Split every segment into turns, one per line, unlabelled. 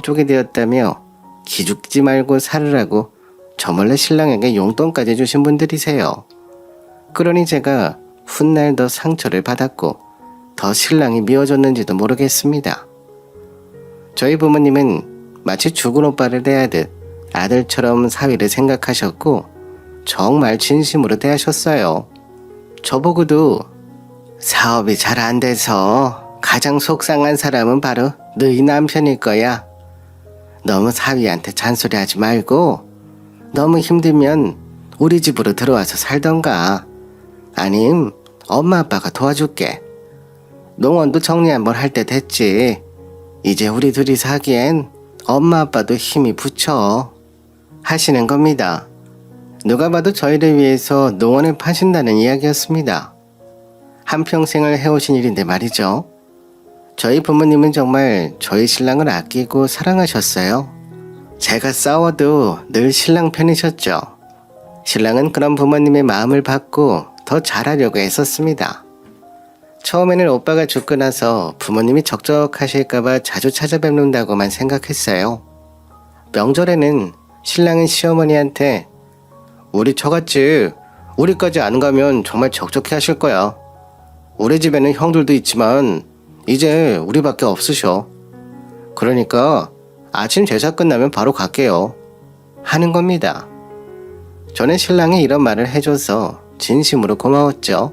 쪽이 되었다며 기죽지 말고 살으라고 저 몰래 신랑에게 용돈까지 주신 분들이세요. 그러니 제가 훗날 더 상처를 받았고 더 신랑이 미워졌는지도 모르겠습니다. 저희 부모님은 마치 죽은 오빠를 대하듯 아들처럼 사위를 생각하셨고 정말 진심으로 대하셨어요. 저보고도 사업이 잘 안 돼서 가장 속상한 사람은 바로 너희 남편일 거야. 너무 사위한테 잔소리하지 말고 너무 힘들면 우리 집으로 들어와서 살던가 아님 엄마 아빠가 도와줄게. 농원도 정리 한번 할 때 됐지. 이제 우리 둘이서 하기엔 엄마 아빠도 힘이 붙여 하시는 겁니다. 누가 봐도 저희를 위해서 농원을 파신다는 이야기였습니다. 한평생을 해오신 일인데 말이죠. 저희 부모님은 정말 저희 신랑을 아끼고 사랑하셨어요. 제가 싸워도 늘 신랑 편이셨죠. 신랑은 그런 부모님의 마음을 받고 더 잘하려고 애썼습니다. 처음에는 오빠가 죽고 나서 부모님이 적적하실까봐 자주 찾아뵙는다고만 생각했어요. 명절에는 신랑은 시어머니한테 우리 처갓집 우리까지 안 가면 정말 적적해 하실 거야. 우리 집에는 형들도 있지만 이제 우리밖에 없으셔. 그러니까 아침 제사 끝나면 바로 갈게요. 하는 겁니다. 저는 신랑이 이런 말을 해줘서 진심으로 고마웠죠.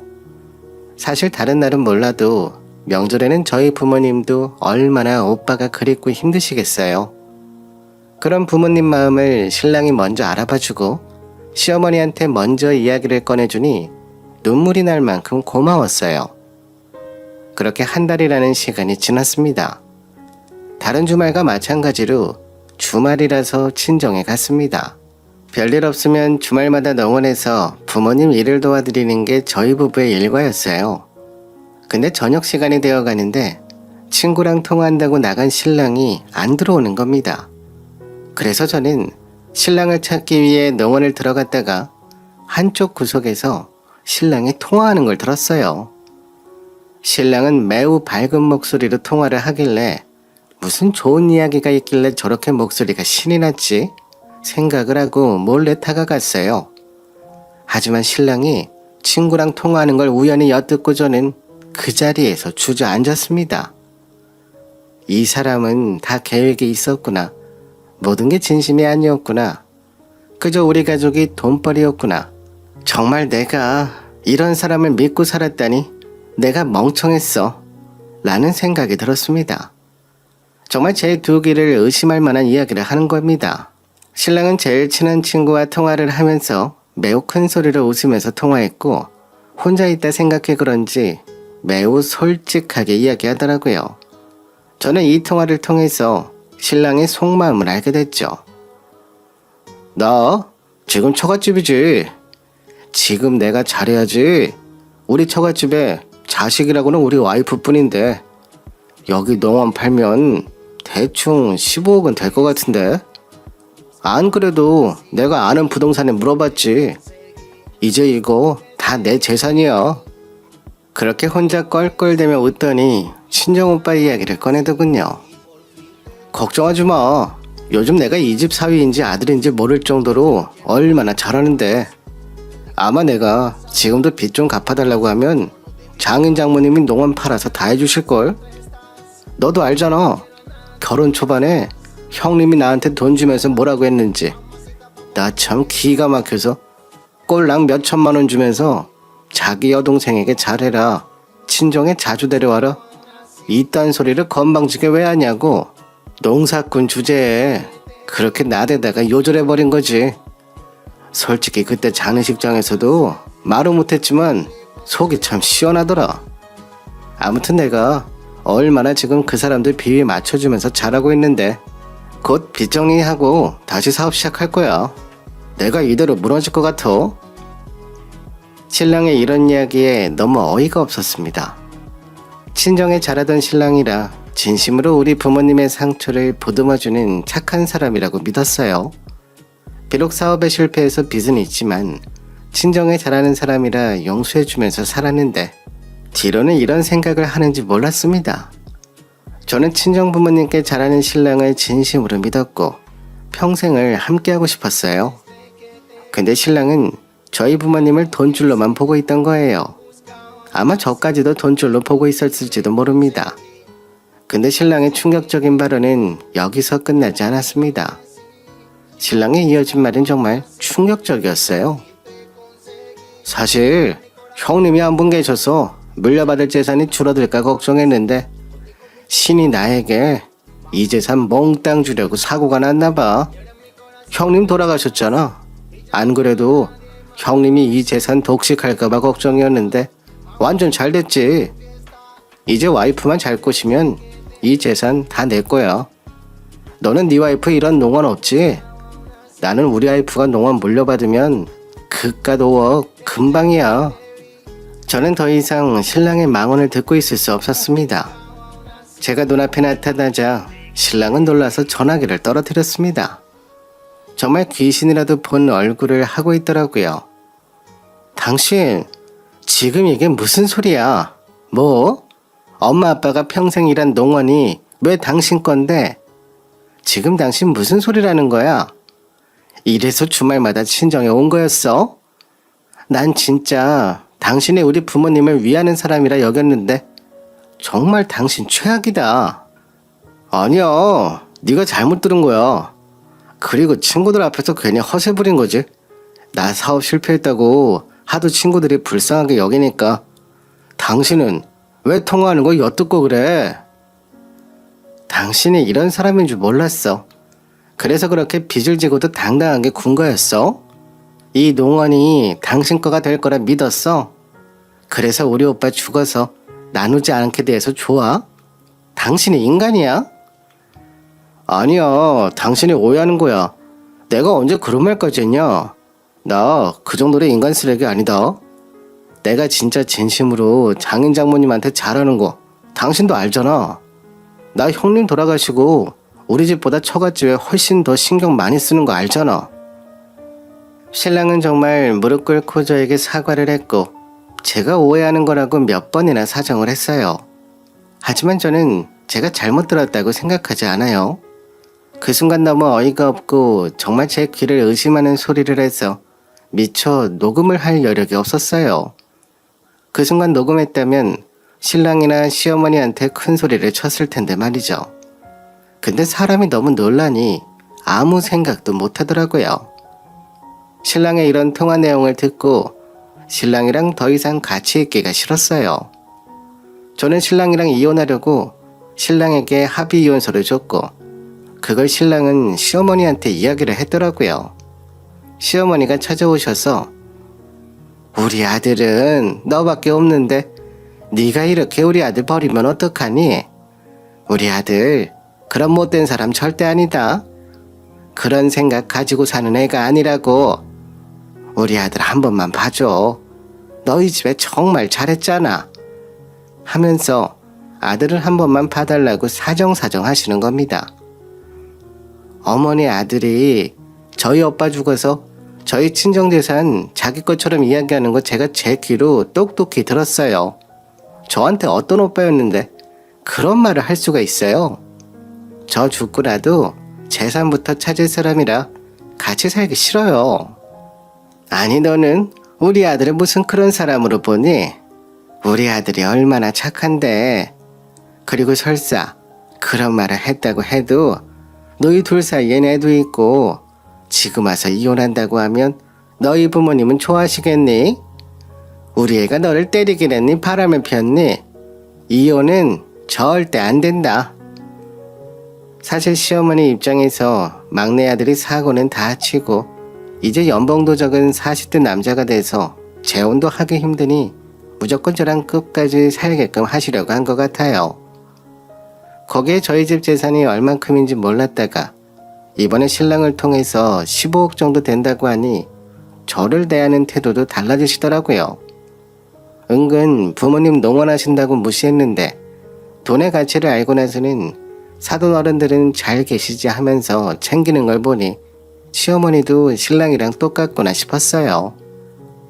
사실 다른 날은 몰라도 명절에는 저희 부모님도 얼마나 오빠가 그립고 힘드시겠어요. 그런 부모님 마음을 신랑이 먼저 알아봐주고 시어머니한테 먼저 이야기를 꺼내주니 눈물이 날 만큼 고마웠어요. 그렇게 한 달이라는 시간이 지났습니다. 다른 주말과 마찬가지로 주말이라서 친정에 갔습니다. 별일 없으면 주말마다 농원에서 부모님 일을 도와드리는 게 저희 부부의 일과였어요. 근데 저녁 시간이 되어 가는데 친구랑 통화한다고 나간 신랑이 안 들어오는 겁니다. 그래서 저는 신랑을 찾기 위해 농원을 들어갔다가 한쪽 구석에서 신랑이 통화하는 걸 들었어요. 신랑은 매우 밝은 목소리로 통화를 하길래 무슨 좋은 이야기가 있길래 저렇게 목소리가 신이 났지? 생각을 하고 몰래 다가갔어요. 하지만 신랑이 친구랑 통화하는 걸 우연히 엿듣고 저는 그 자리에서 주저앉았습니다. 이 사람은 다 계획이 있었구나. 모든 게 진심이 아니었구나. 그저 우리 가족이 돈벌이였구나. 정말 내가 이런 사람을 믿고 살았다니 내가 멍청했어. 라는 생각이 들었습니다. 정말 제 두 귀를 의심할 만한 이야기를 하는 겁니다. 신랑은 제일 친한 친구와 통화를 하면서 매우 큰 소리로 웃으면서 통화했고 혼자 있다 생각해 그런지 매우 솔직하게 이야기하더라고요. 저는 이 통화를 통해서 신랑의 속마음을 알게 됐죠. 나 지금 처갓집이지. 지금 내가 잘해야지. 우리 처갓집에 자식이라고는 우리 와이프뿐인데 여기 농원 팔면 대충 15억은 될 것 같은데. 안 그래도 내가 아는 부동산에 물어봤지. 이제 이거 다 내 재산이야. 그렇게 혼자 껄껄대며 웃더니 친정오빠 이야기를 꺼내더군요. 걱정하지 마. 요즘 내가 이 집 사위인지 아들인지 모를 정도로 얼마나 잘하는데. 아마 내가 지금도 빚 좀 갚아달라고 하면 장인 장모님이 농원 팔아서 다 해주실걸. 너도 알잖아. 결혼 초반에 형님이 나한테 돈 주면서 뭐라고 했는지. 나 참 기가 막혀서 꼴랑 몇 천만 원 주면서 자기 여동생에게 잘해라. 친정에 자주 데려와라. 이딴 소리를 건방지게 왜 하냐고. 농사꾼 주제에 그렇게 나대다가 요절해버린 거지. 솔직히 그때 장례식장에서도 말은 못했지만 속이 참 시원하더라. 아무튼 내가 얼마나 지금 그 사람들 비위에 맞춰주면서 잘하고 있는데 곧 빚 정리하고 다시 사업 시작할 거야. 내가 이대로 무너질 것 같아. 신랑의 이런 이야기에 너무 어이가 없었습니다. 친정에 잘하던 신랑이라 진심으로 우리 부모님의 상처를 보듬어주는 착한 사람이라고 믿었어요. 비록 사업에 실패해서 빚은 있지만 친정에 잘하는 사람이라 용서해주면서 살았는데 뒤로는 이런 생각을 하는지 몰랐습니다. 저는 친정 부모님께 잘하는 신랑을 진심으로 믿었고 평생을 함께하고 싶었어요. 근데 신랑은 저희 부모님을 돈줄로만 보고 있던 거예요. 아마 저까지도 돈줄로 보고 있었을지도 모릅니다. 근데 신랑의 충격적인 발언은 여기서 끝나지 않았습니다. 신랑의 이어진 말은 정말 충격적이었어요. 사실 형님이 한 분 계셔서 물려받을 재산이 줄어들까 걱정했는데 신이 나에게 이 재산 몽땅 주려고 사고가 났나 봐. 형님 돌아가셨잖아. 안 그래도 형님이 이 재산 독식할까 봐 걱정이었는데 완전 잘 됐지. 이제 와이프만 잘 꼬시면 이 재산 다 내 거야. 너는 네 와이프 이런 농원 없지? 나는 우리 와이프가 농원 물려받으면 그깟 5억 금방이야. 저는 더 이상 신랑의 망언을 듣고 있을 수 없었습니다. 제가 눈앞에 나타나자 신랑은 놀라서 전화기를 떨어뜨렸습니다. 정말 귀신이라도 본 얼굴을 하고 있더라고요. 당신 지금 이게 무슨 소리야? 뭐? 엄마 아빠가 평생 일한 농원이 왜 당신 건데? 지금 당신 무슨 소리라는 거야? 이래서 주말마다 친정에 온 거였어? 난 진짜 당신이 우리 부모님을 위하는 사람이라 여겼는데 정말 당신 최악이다. 아니야, 네가 잘못 들은 거야. 그리고 친구들 앞에서 괜히 허세 부린 거지. 나 사업 실패했다고 하도 친구들이 불쌍하게 여기니까 당신은 왜 통화하는 거 엿듣고 그래? 당신이 이런 사람인 줄 몰랐어. 그래서 그렇게 빚을 지고도 당당하게 군 거였어? 이 농원이 당신 거가 될 거라 믿었어? 그래서 우리 오빠 죽어서 나누지 않게 돼서 좋아? 당신이 인간이야? 아니야, 당신이 오해하는 거야. 내가 언제 그런 말까지 했냐? 나 그 정도로 인간 쓰레기 아니다. 내가 진짜 진심으로 장인 장모님한테 잘하는 거 당신도 알잖아. 나 형님 돌아가시고 우리 집보다 처갓집에 훨씬 더 신경 많이 쓰는 거 알잖아. 신랑은 정말 무릎 꿇고 저에게 사과를 했고 제가 오해하는 거라고 몇 번이나 사정을 했어요. 하지만 저는 제가 잘못 들었다고 생각하지 않아요. 그 순간 너무 어이가 없고 정말 제 귀를 의심하는 소리를 해서 미처 녹음을 할 여력이 없었어요. 그 순간 녹음했다면 신랑이나 시어머니한테 큰 소리를 쳤을 텐데 말이죠. 근데 사람이 너무 놀라니 아무 생각도 못 하더라고요. 신랑의 이런 통화 내용을 듣고 신랑이랑 더 이상 같이 있기가 싫었어요. 저는 신랑이랑 이혼하려고 신랑에게 합의 이혼서를 줬고 그걸 신랑은 시어머니한테 이야기를 했더라고요. 시어머니가 찾아오셔서 우리 아들은 너밖에 없는데 네가 이렇게 우리 아들 버리면 어떡하니? 우리 아들 그런 못된 사람 절대 아니다. 그런 생각 가지고 사는 애가 아니라고. 우리 아들 한 번만 봐줘. 너희 집에 정말 잘했잖아. 하면서 아들을 한 번만 봐달라고 사정사정 하시는 겁니다. 어머니 아들이 저희 오빠 죽어서 저희 친정재산 자기 것처럼 이야기하는 거 제가 제 귀로 똑똑히 들었어요. 저한테 어떤 오빠였는데 그런 말을 할 수가 있어요. 저 죽고라도 재산부터 찾을 사람이라 같이 살기 싫어요. 아니 너는 우리 아들을 무슨 그런 사람으로 보니? 우리 아들이 얼마나 착한데. 그리고 설사 그런 말을 했다고 해도 너희 둘 사이엔 애도 있고 지금 와서 이혼한다고 하면 너희 부모님은 좋아하시겠니? 우리 애가 너를 때리긴 했니? 바람을 폈니? 이혼은 절대 안 된다. 사실 시어머니 입장에서 막내 아들이 사고는 다 치고 이제 연봉도 적은 40대 남자가 돼서 재혼도 하기 힘드니 무조건 저랑 끝까지 살게끔 하시려고 한 것 같아요. 거기에 저희 집 재산이 얼만큼인지 몰랐다가 이번에 신랑을 통해서 15억 정도 된다고 하니 저를 대하는 태도도 달라지시더라고요. 은근 부모님 농원하신다고 무시했는데 돈의 가치를 알고 나서는 사돈 어른들은 잘 계시지 하면서 챙기는 걸 보니 시어머니도 신랑이랑 똑같구나 싶었어요.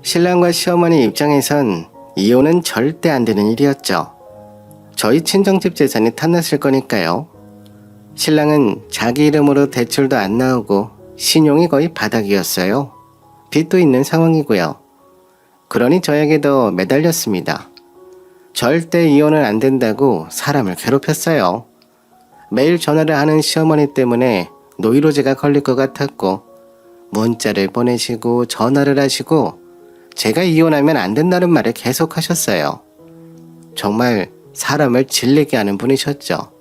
신랑과 시어머니 입장에선 이혼은 절대 안 되는 일이었죠. 저희 친정집 재산이 탐났을 거니까요. 신랑은 자기 이름으로 대출도 안 나오고 신용이 거의 바닥이었어요. 빚도 있는 상황이고요. 그러니 저에게도 매달렸습니다. 절대 이혼은 안 된다고 사람을 괴롭혔어요. 매일 전화를 하는 시어머니 때문에 노이로제가 걸릴 것 같았고 문자를 보내시고 전화를 하시고 제가 이혼하면 안 된다는 말을 계속 하셨어요. 정말 사람을 질리게 하는 분이셨죠.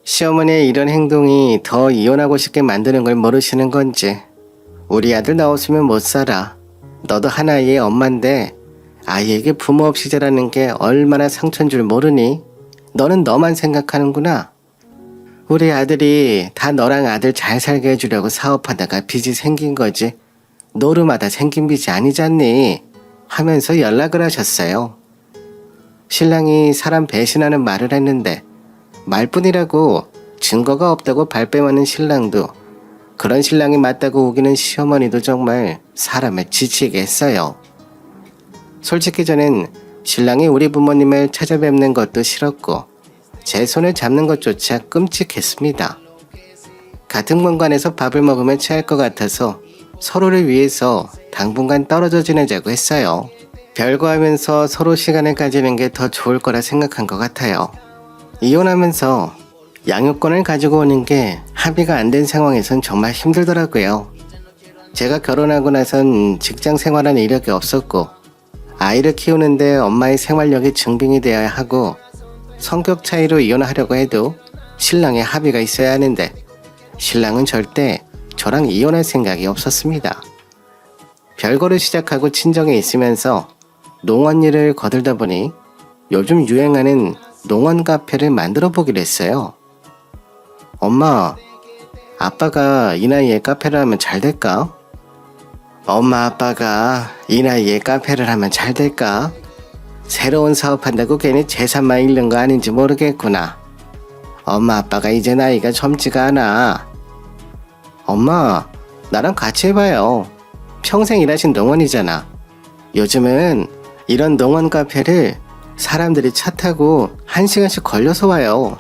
시어머니의 이런 행동이 더 이혼하고 싶게 만드는 걸 모르시는 건지 우리 아들 나 없으면 못 살아. 너도 하나의 엄마인데 아이에게 부모 없이 자라는 게 얼마나 상처인 줄 모르니? 너는 너만 생각하는구나. 우리 아들이 다 너랑 아들 잘 살게 해주려고 사업하다가 빚이 생긴 거지. 노름하다 생긴 빚이 아니잖니? 하면서 연락을 하셨어요. 신랑이 사람 배신하는 말을 했는데 말뿐이라고 증거가 없다고 발뺌하는 신랑도 그런 신랑이 맞다고 우기는 시어머니도 정말 사람을 지치게 했어요. 솔직히 저는 신랑이 우리 부모님을 찾아뵙는 것도 싫었고 제 손을 잡는 것조차 끔찍했습니다. 같은 공간에서 밥을 먹으면 체할 것 같아서 서로를 위해서 당분간 떨어져 지내자고 했어요. 별거 하면서 서로 시간을 가지는 게 더 좋을 거라 생각한 것 같아요. 이혼하면서 양육권을 가지고 오는 게 합의가 안 된 상황에선 정말 힘들더라고요. 제가 결혼하고 나선 직장 생활한 이력이 없었고 아이를 키우는데 엄마의 생활력이 증빙이 되어야 하고 성격 차이로 이혼하려고 해도 신랑의 합의가 있어야 하는데 신랑은 절대 저랑 이혼할 생각이 없었습니다. 별거를 시작하고 친정에 있으면서 농원 일을 거들다 보니 요즘 유행하는 농원 카페를 만들어 보기로 했어요. 엄마, 아빠가 이 나이에 카페를 하면 잘 될까? 엄마 아빠가 이 나이에 카페를 하면 잘 될까? 새로운 사업한다고 괜히 재산만 잃는 거 아닌지 모르겠구나. 엄마 아빠가 이제 나이가 젊지가 않아. 엄마, 나랑 같이 해봐요. 평생 일하신 농원이잖아. 요즘은 이런 농원 카페를 사람들이 차 타고 1시간씩 걸려서 와요.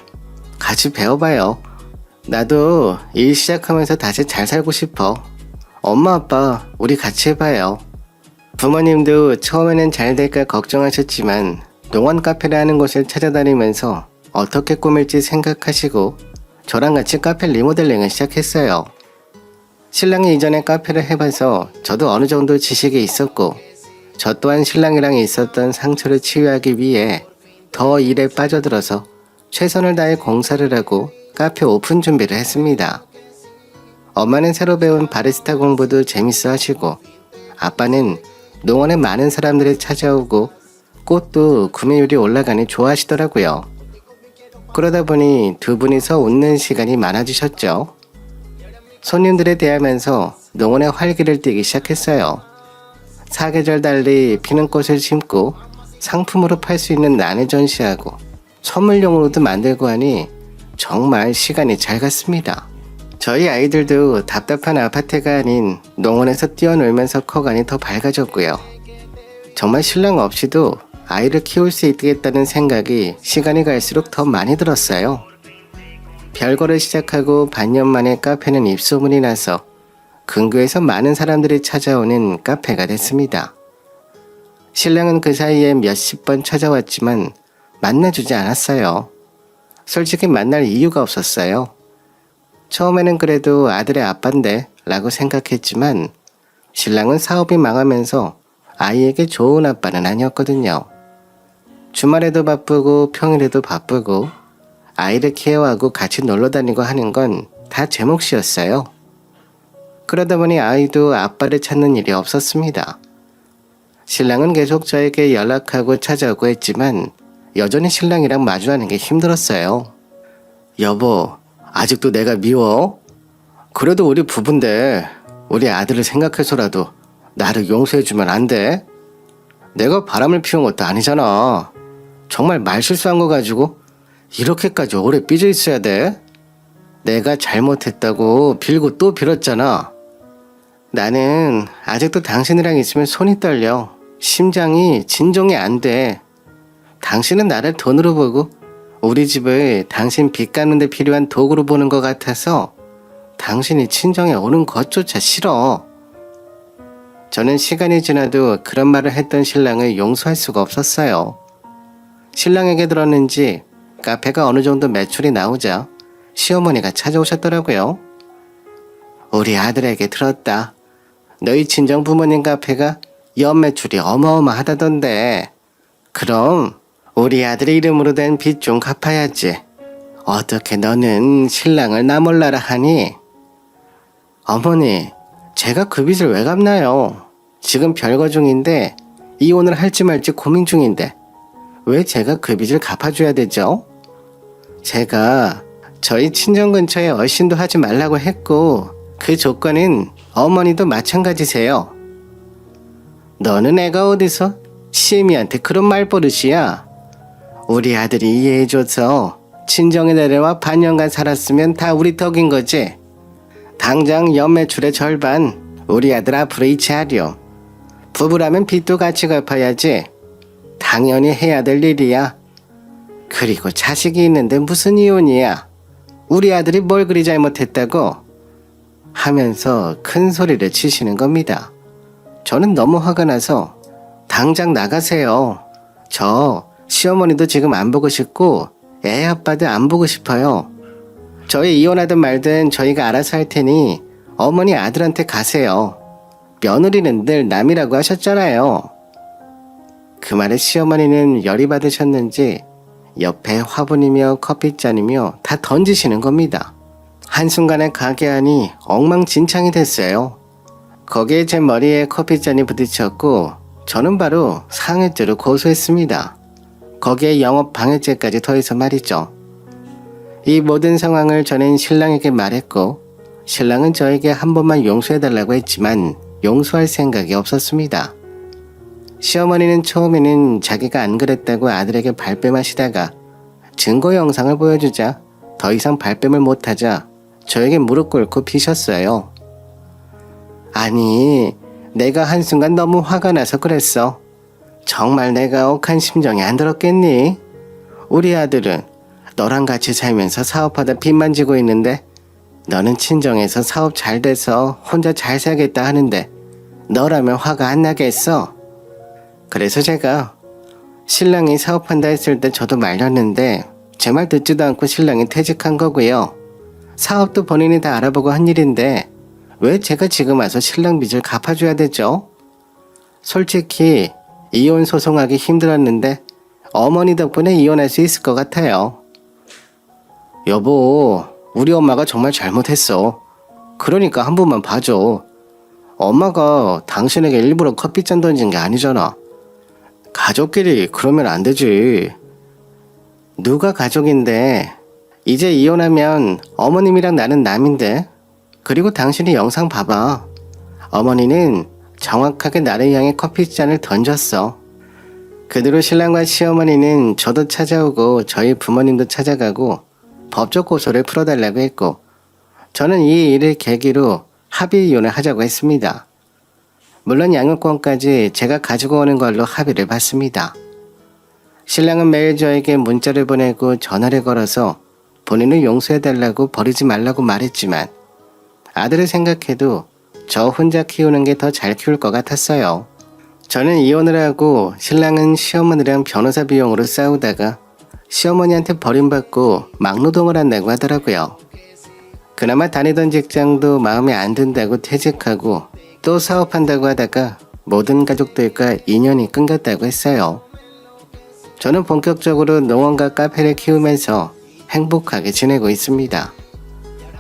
같이 배워봐요. 나도 일 시작하면서 다시 잘 살고 싶어. 엄마 아빠 우리 같이 해봐요. 부모님도 처음에는 잘 될까 걱정하셨지만 농원 카페를 하는 곳을 찾아다니면서 어떻게 꾸밀지 생각하시고 저랑 같이 카페 리모델링을 시작했어요. 신랑이 이전에 카페를 해봐서 저도 어느 정도 지식이 있었고 저 또한 신랑이랑 있었던 상처를 치유하기 위해 더 일에 빠져들어서 최선을 다해 공사를 하고 카페 오픈 준비를 했습니다. 엄마는 새로 배운 바리스타 공부도 재밌어 하시고 아빠는 농원에 많은 사람들이 찾아오고 꽃도 구매율이 올라가니 좋아하시더라고요. 그러다 보니 두 분이서 웃는 시간이 많아지셨죠. 손님들에 대하면서 농원에 활기를 띠기 시작했어요. 사계절 달리 피는 꽃을 심고 상품으로 팔 수 있는 난을 전시하고 선물용으로도 만들고 하니 정말 시간이 잘 갔습니다. 저희 아이들도 답답한 아파트가 아닌 농원에서 뛰어놀면서 커가니 더 밝아졌고요. 정말 신랑 없이도 아이를 키울 수 있겠다는 생각이 시간이 갈수록 더 많이 들었어요. 별거를 시작하고 반년 만에 카페는 입소문이 나서 근교에서 많은 사람들이 찾아오는 카페가 됐습니다. 신랑은 그 사이에 몇십 번 찾아왔지만 만나주지 않았어요. 솔직히 만날 이유가 없었어요. 처음에는 그래도 아들의 아빠인데 라고 생각했지만 신랑은 사업이 망하면서 아이에게 좋은 아빠는 아니었거든요. 주말에도 바쁘고 평일에도 바쁘고 아이를 케어하고 같이 놀러 다니고 하는 건 다 제 몫이었어요. 그러다 보니 아이도 아빠를 찾는 일이 없었습니다. 신랑은 계속 저에게 연락하고 찾아오고 했지만 여전히 신랑이랑 마주하는 게 힘들었어요. 여보, 아직도 내가 미워? 그래도 우리 부부인데 우리 아들을 생각해서라도 나를 용서해주면 안 돼? 내가 바람을 피운 것도 아니잖아. 정말 말 실수한 거 가지고 이렇게까지 오래 삐져 있어야 돼? 내가 잘못했다고 빌고 또 빌었잖아. 나는 아직도 당신이랑 있으면 손이 떨려. 심장이 진정이 안 돼. 당신은 나를 돈으로 보고 우리 집을 당신 빚 갚는 데 필요한 도구로 보는 것 같아서 당신이 친정에 오는 것조차 싫어. 저는 시간이 지나도 그런 말을 했던 신랑을 용서할 수가 없었어요. 신랑에게 들었는지 카페가 어느 정도 매출이 나오자 시어머니가 찾아오셨더라고요. 우리 아들에게 들었다. 너희 친정 부모님 카페가 연매출이 어마어마하다던데. 그럼 우리 아들 이름으로 된 빚 좀 갚아야지. 어떻게 너는 신랑을 나 몰라라 하니? 어머니, 제가 그 빚을 왜 갚나요? 지금 별거 중인데 이혼을 할지 말지 고민 중인데 왜 제가 그 빚을 갚아줘야 되죠? 제가 저희 친정 근처에 얼씬도 하지 말라고 했고 그 조건은 어머니도 마찬가지세요. 너는 애가 어디서 시애미한테 그런 말버릇이야? 우리 아들이 이해해줘서 친정에 내려와 반년간 살았으면 다 우리 덕인 거지. 당장 연매출의 절반 우리 아들 앞으로 이체하려. 부부라면 빚도 같이 갚아야지. 당연히 해야 될 일이야. 그리고 자식이 있는데 무슨 이혼이야. 우리 아들이 뭘 그리 잘못했다고? 하면서 큰 소리를 치시는 겁니다. 저는 너무 화가 나서 당장 나가세요. 저 시어머니도 지금 안 보고 싶고 애 아빠도 안 보고 싶어요. 저희 이혼하든 말든 저희가 알아서 할 테니 어머니 아들한테 가세요. 며느리는 늘 남이라고 하셨잖아요. 그 말에 시어머니는 열이 받으셨는지 옆에 화분이며 커피잔이며 다 던지시는 겁니다. 한순간에 가게 안이 엉망진창이 됐어요. 거기에 제 머리에 커피잔이 부딪혔고 저는 바로 상해죄로 고소했습니다. 거기에 영업 방해죄까지 더해서 말이죠. 이 모든 상황을 저는 신랑에게 말했고 신랑은 저에게 한 번만 용서해달라고 했지만 용서할 생각이 없었습니다. 시어머니는 처음에는 자기가 안 그랬다고 아들에게 발뺌하시다가 증거 영상을 보여주자 더 이상 발뺌을 못하자 저에게 무릎 꿇고 비셨어요. 아니, 내가 한순간 너무 화가 나서 그랬어. 정말 내가 억한 심정이 안 들었겠니? 우리 아들은 너랑 같이 살면서 사업하다 빚만 지고 있는데 너는 친정에서 사업 잘 돼서 혼자 잘 살겠다 하는데 너라면 화가 안 나겠어? 그래서 제가 신랑이 사업한다 했을 때 저도 말렸는데 제 말 듣지도 않고 신랑이 퇴직한 거고요. 사업도 본인이 다 알아보고 한 일인데 왜 제가 지금 와서 신랑 빚을 갚아줘야 되죠? 솔직히 이혼 소송하기 힘들었는데 어머니 덕분에 이혼할 수 있을 것 같아요. 여보, 우리 엄마가 정말 잘못했어. 그러니까 한 번만 봐줘. 엄마가 당신에게 일부러 커피잔 던진 게 아니잖아. 가족끼리 그러면 안 되지. 누가 가족인데? 이제 이혼하면 어머님이랑 나는 남인데. 그리고 당신이 영상 봐봐. 어머니는 정확하게 나를 향해 커피잔을 던졌어. 그대로 신랑과 시어머니는 저도 찾아오고 저희 부모님도 찾아가고 법적 고소를 풀어달라고 했고 저는 이 일을 계기로 합의 이혼을 하자고 했습니다. 물론 양육권까지 제가 가지고 오는 걸로 합의를 받습니다. 신랑은 매일 저에게 문자를 보내고 전화를 걸어서 본인을 용서해달라고 버리지 말라고 말했지만 아들을 생각해도 저 혼자 키우는 게 더 잘 키울 것 같았어요. 저는 이혼을 하고 신랑은 시어머니랑 변호사 비용으로 싸우다가 시어머니한테 버림받고 막노동을 한다고 하더라고요. 그나마 다니던 직장도 마음에 안 든다고 퇴직하고 또 사업한다고 하다가 모든 가족들과 인연이 끊겼다고 했어요. 저는 본격적으로 농원과 카페를 키우면서 행복하게 지내고 있습니다.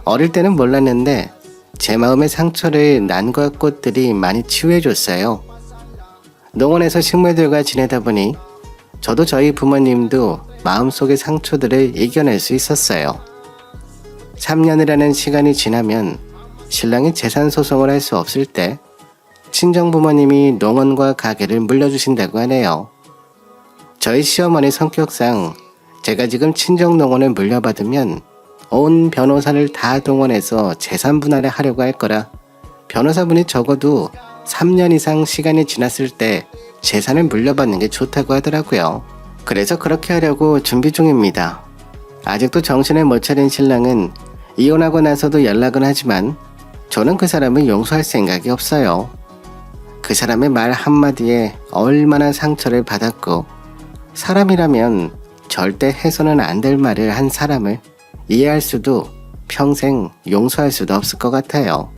어릴 때는 몰랐는데 제 마음의 상처를 난과 꽃들이 많이 치유해줬어요. 농원에서 식물들과 지내다 보니 저도 저희 부모님도 마음속의 상처들을 이겨낼 수 있었어요. 3년이라는 시간이 지나면 신랑이 재산 소송을 할 수 없을 때 친정 부모님이 농원과 가게를 물려주신다고 하네요. 저희 시어머니 성격상 제가 지금 친정 농원을 물려받으면 온 변호사를 다 동원해서 재산 분할을 하려고 할 거라 변호사분이 적어도 3년 이상 시간이 지났을 때 재산을 물려받는 게 좋다고 하더라고요. 그래서 그렇게 하려고 준비 중입니다. 아직도 정신을 못 차린 신랑은 이혼하고 나서도 연락은 하지만 저는 그 사람을 용서할 생각이 없어요. 그 사람의 말 한마디에 얼마나 상처를 받았고, 사람이라면 절대 해서는 안 될 말을 한 사람을 이해할 수도 평생 용서할 수도 없을 것 같아요.